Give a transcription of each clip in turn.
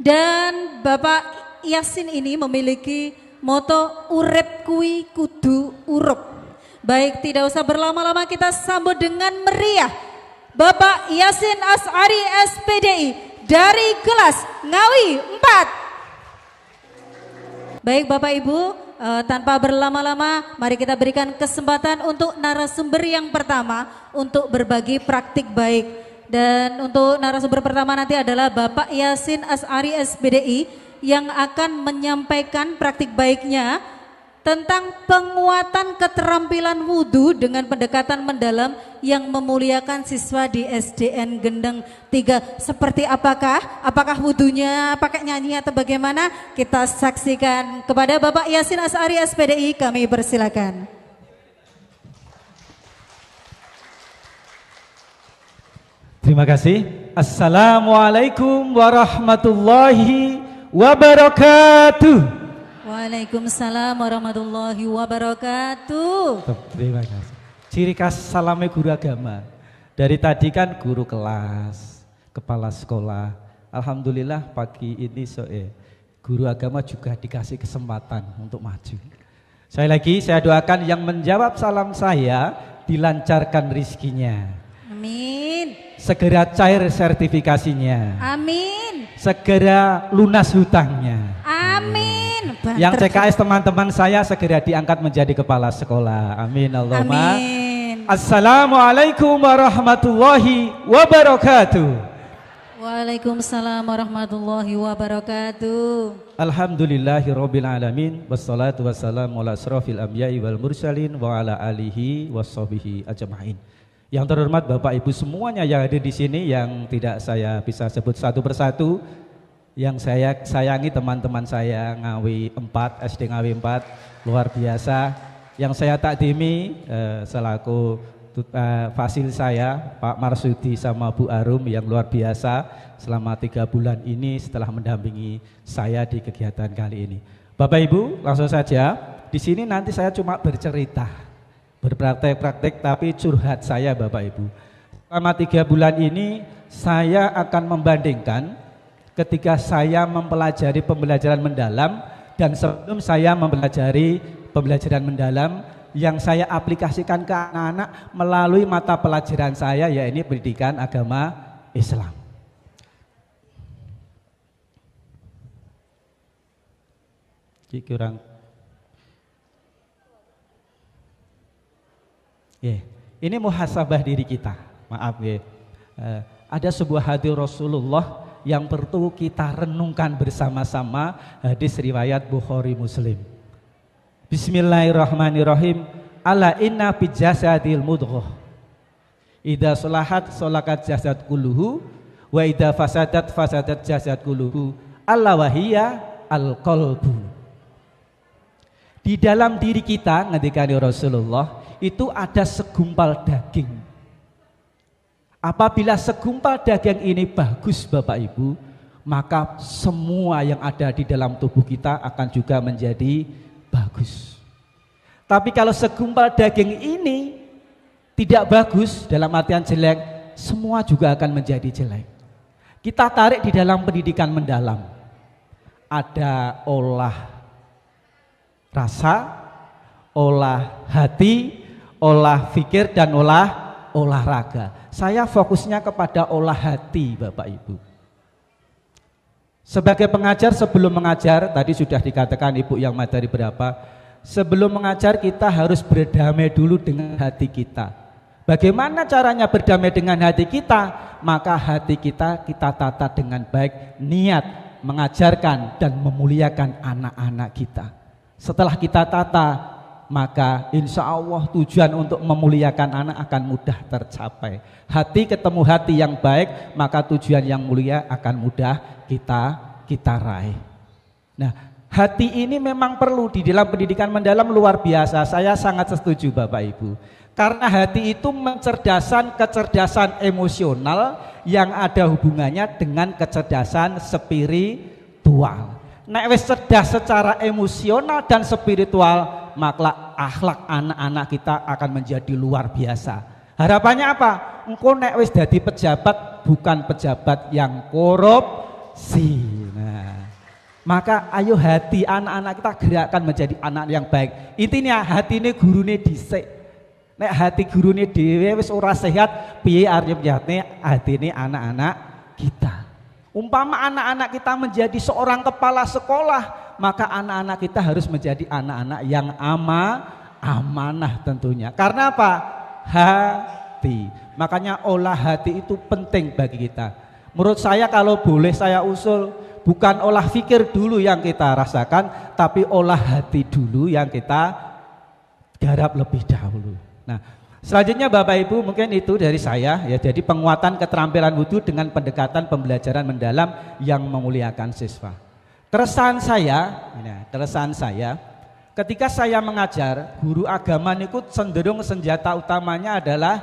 Dan Bapak Yasin ini memiliki moto urip kui kudu urup. Baik, tidak usah berlama-lama, kita sambut dengan meriah Bapak Yasin As'ari SPDI dari kelas Ngawi 4. Baik Bapak Ibu, tanpa berlama-lama mari kita berikan kesempatan untuk narasumber yang pertama untuk berbagi praktik baik. Dan untuk narasumber pertama nanti adalah Bapak Yasin As'ari SPDI yang akan menyampaikan praktik baiknya tentang penguatan keterampilan wudhu dengan pendekatan mendalam yang memuliakan siswa di SDN Gendeng 3. Seperti apakah wudhunya pakai nyanyi atau bagaimana? Kita saksikan. Kepada Bapak Yasin As'ari SPDI kami persilakan. Terima kasih. Assalamualaikum warahmatullahi wabarakatuh. Waalaikumsalam warahmatullahi wabarakatuh. Terima kasih. Ciri khas salamnya guru agama. Dari tadi kan guru kelas, kepala sekolah. Alhamdulillah pagi ini guru agama juga dikasih kesempatan untuk maju. Sekali lagi saya doakan yang menjawab salam saya dilancarkan rizkinya. Amin. Segera cair sertifikasinya. Amin. Segera lunas hutangnya. Amin. Yang CKS teman-teman saya segera diangkat menjadi kepala sekolah. Amin Allahumma. Amin. Assalamualaikum warahmatullahi wabarakatuh. Waalaikumsalam warahmatullahi wabarakatuh. Alhamdulillahirabbil alamin wassalatu wassalamu ala asrofil anbiya'i wal mursalin wa ala alihi washabihi ajmain. Yang terhormat Bapak Ibu semuanya yang ada di sini, yang tidak saya bisa sebut satu persatu, yang saya sayangi teman-teman saya Ngawi 4, SD Ngawi 4, luar biasa. Yang saya takdimi selaku fasil saya Pak Marsudi sama Bu Arum yang luar biasa selama 3 bulan ini setelah mendampingi saya di kegiatan kali ini. Bapak Ibu, langsung saja di sini nanti saya cuma bercerita, berpraktek-praktek, tapi curhat saya Bapak Ibu. Selama 3 bulan ini saya akan membandingkan ketika saya mempelajari pembelajaran mendalam dan sebelum saya mempelajari pembelajaran mendalam yang saya aplikasikan ke anak-anak melalui mata pelajaran saya, yaitu pendidikan agama Islam. Kurang. Ini muhasabah diri kita. Maaf ya. Ada sebuah hadis Rasulullah yang perlu kita renungkan bersama-sama, hadis riwayat Bukhari Muslim. Bismillahirrahmanirrahim. Ala inna fi jasadil mudghah. Idza sholahat sholakat jasad kulluhu wa idza fasadat fasadat jasad kulluhu. Alla wahiyya al-qalbu. Di dalam diri kita, ngendikane Rasulullah, itu ada segumpal daging. Apabila segumpal daging ini bagus Bapak Ibu, maka semua yang ada di dalam tubuh kita akan juga menjadi bagus. Tapi kalau segumpal daging ini tidak bagus, dalam artian jelek, semua juga akan menjadi jelek. Kita tarik di dalam pendidikan mendalam. Ada olah rasa, olah hati, olah fikir, dan olahraga. Saya fokusnya kepada olah hati Bapak Ibu. Sebagai pengajar, sebelum mengajar, tadi sudah dikatakan Ibu yang materi berapa, sebelum mengajar kita harus berdamai dulu dengan hati kita. Bagaimana caranya berdamai dengan hati kita? Maka hati kita tata dengan baik, niat mengajarkan dan memuliakan anak-anak kita. Setelah kita tata, maka insya Allah tujuan untuk memuliakan anak akan mudah tercapai. Hati ketemu hati yang baik, maka tujuan yang mulia akan mudah kita raih. Nah, hati ini memang perlu di dalam pendidikan mendalam, luar biasa. Saya sangat setuju Bapak Ibu. Karena hati itu kecerdasan emosional yang ada hubungannya dengan kecerdasan spiritual. Nek wis cerdas secara emosional dan spiritual, maka akhlak anak-anak kita akan menjadi luar biasa. Harapannya apa? Engko nek wis dadi pejabat, bukan pejabat yang korupsi. Nah, Maka ayo hati anak-anak kita gerakkan menjadi anak yang baik. Intinya hati ini gurune dhisik. Nek hati gurune dhewe wis ora sehat, piye arep nyatne hati ini anak-anak kita. Umpama anak-anak kita menjadi seorang kepala sekolah, maka anak-anak kita harus menjadi anak-anak yang amanah tentunya. Karena apa? Hati. Makanya olah hati itu penting bagi kita. Menurut saya kalau boleh saya usul, bukan olah fikir dulu yang kita rasakan, tapi olah hati dulu yang kita garap lebih dahulu. Nah, selanjutnya Bapak Ibu mungkin itu dari saya ya. Jadi penguatan keterampilan wudhu dengan pendekatan pembelajaran mendalam yang memuliakan siswa. Keresahan saya, ketika saya mengajar, guru agama niku cenderung senjata utamanya adalah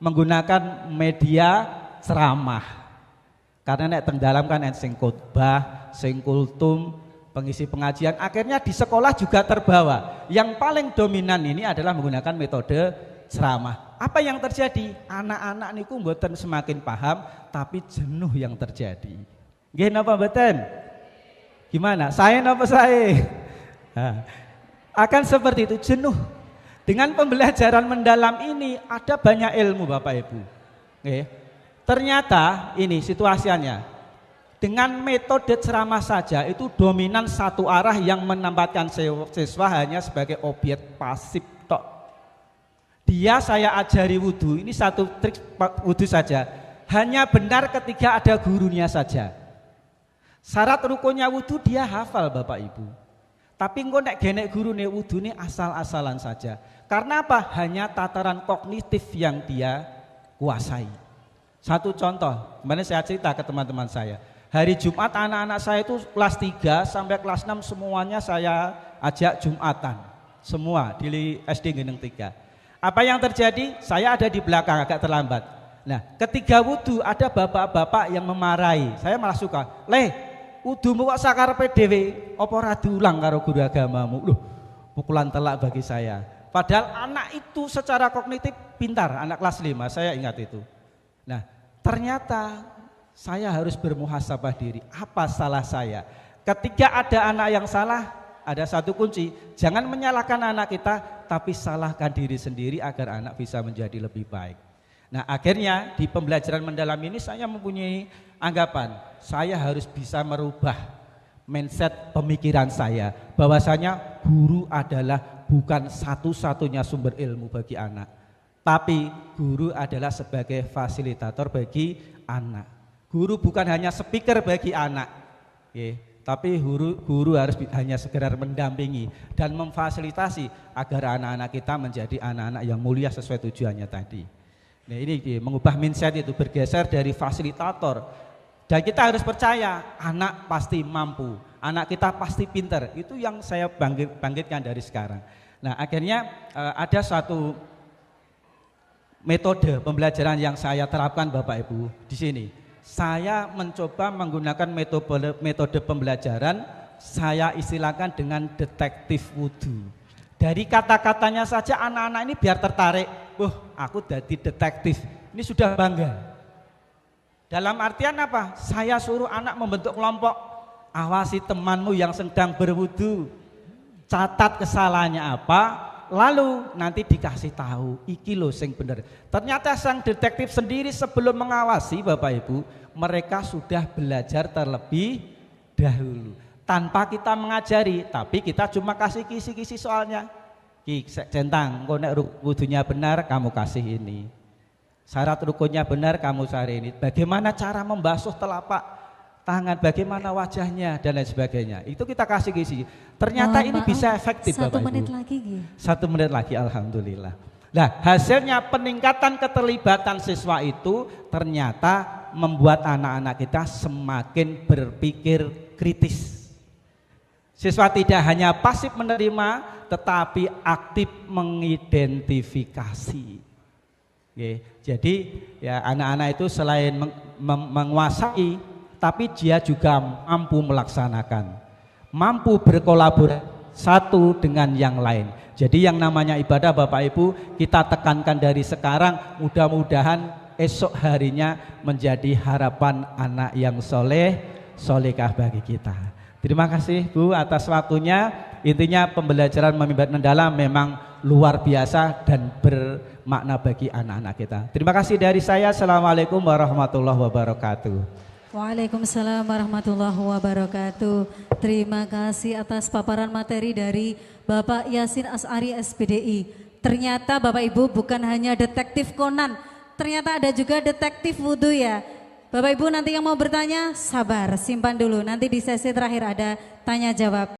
menggunakan media ceramah. Karena nek teng dalam kan sing khotbah, sing kultum, pengisi pengajian, akhirnya di sekolah juga terbawa. Yang paling dominan ini adalah menggunakan metode ceramah. Apa yang terjadi? Anak-anak niku mboten semakin paham, tapi jenuh yang terjadi. Nggih napa mboten? Gimana? Saya napa saya? Nah, akan seperti itu, jenuh. Dengan pembelajaran mendalam ini ada banyak ilmu Bapak Ibu. Nggih. Ternyata ini situasinya, dengan metode ceramah saja itu dominan satu arah yang menempatkan siswa hanya sebagai objek pasif tok. Dia saya ajari wudhu, ini satu trik wudhu saja, hanya benar ketika ada gurunya saja. Syarat rukunnya wudhu dia hafal Bapak Ibu. Tapi engko nek genek gurune wudhune asal-asalan saja. Karena apa? Hanya tataran kognitif yang dia kuasai. Satu contoh, kemarin saya cerita ke teman-teman saya. Hari Jumat anak-anak saya itu kelas 3 sampai kelas 6 semuanya saya ajak Jumatan. Semua di SD Geneng 3. Apa yang terjadi? Saya ada di belakang agak terlambat. Nah, ketika wudhu ada bapak-bapak yang memarahi. Saya malah suka. Wudhumu kok sakarepe dhewe, apa ora diulang karo guru agamamu? Loh, pukulan telak bagi saya. Padahal anak itu secara kognitif pintar, anak kelas 5, saya ingat itu. Nah, ternyata saya harus bermuhasabah diri. Apa salah saya? Ketika ada anak yang salah, ada satu kunci. Jangan menyalahkan anak kita, tapi salahkan diri sendiri agar anak bisa menjadi lebih baik. Nah, akhirnya di pembelajaran mendalam ini saya mempunyai anggapan. Saya harus bisa merubah mindset pemikiran saya. Bahwasanya guru adalah bukan satu-satunya sumber ilmu bagi anak. Tapi guru adalah sebagai fasilitator bagi anak. Guru bukan hanya speaker bagi anak, tapi guru harus hanya sekedar mendampingi dan memfasilitasi agar anak-anak kita menjadi anak-anak yang mulia sesuai tujuannya tadi. Nah, ini mengubah mindset itu, bergeser dari fasilitator. Dan kita harus percaya anak pasti mampu, anak kita pasti pintar. Itu yang saya bangkitkan dari sekarang. Nah, akhirnya ada suatu metode pembelajaran yang saya terapkan Bapak Ibu di sini. Saya mencoba menggunakan metode pembelajaran, saya istilahkan dengan detektif wudhu. Dari kata-katanya saja anak-anak ini biar tertarik. Aku jadi detektif. Ini sudah bangga. Dalam artian apa? Saya suruh anak membentuk kelompok. Awasi temanmu yang sedang berwudhu. Catat kesalahannya apa. Lalu nanti dikasih tahu, iki lho sing bener. Ternyata sang detektif sendiri sebelum mengawasi Bapak Ibu, mereka sudah belajar terlebih dahulu. Tanpa kita mengajari, tapi kita cuma kasih kisi-kisi soalnya. Ki centang, engko nek wudunya benar kamu kasih ini. Syarat rukunnya benar kamu cari ini. Bagaimana cara membasuh telapak tangan, bagaimana wajahnya dan lain sebagainya. Itu kita kasih kisi. Ternyata ini bisa efektif Bapak Ibu. 1 menit lagi. 1 menit lagi, alhamdulillah. Nah, hasilnya peningkatan keterlibatan siswa itu ternyata membuat anak-anak kita semakin berpikir kritis. Siswa tidak hanya pasif menerima, tetapi aktif mengidentifikasi. Oke, jadi ya anak-anak itu selain menguasai, tapi dia juga mampu melaksanakan, mampu berkolaborasi satu dengan yang lain. Jadi yang namanya ibadah Bapak Ibu kita tekankan dari sekarang, mudah-mudahan esok harinya menjadi harapan anak yang soleh, solehah bagi kita. Terima kasih Bu atas waktunya. Intinya pembelajaran mimbar mendalam memang luar biasa dan bermakna bagi anak-anak kita. Terima kasih dari saya. Assalamualaikum warahmatullahi wabarakatuh. Waalaikumsalam warahmatullahi wabarakatuh. Terima kasih atas paparan materi dari Bapak Yasin As'ari SPDI. Ternyata Bapak Ibu bukan hanya detektif Conan, ternyata ada juga detektif wudhu ya. Bapak Ibu nanti yang mau bertanya sabar, simpan dulu. Nanti di sesi terakhir ada tanya jawab.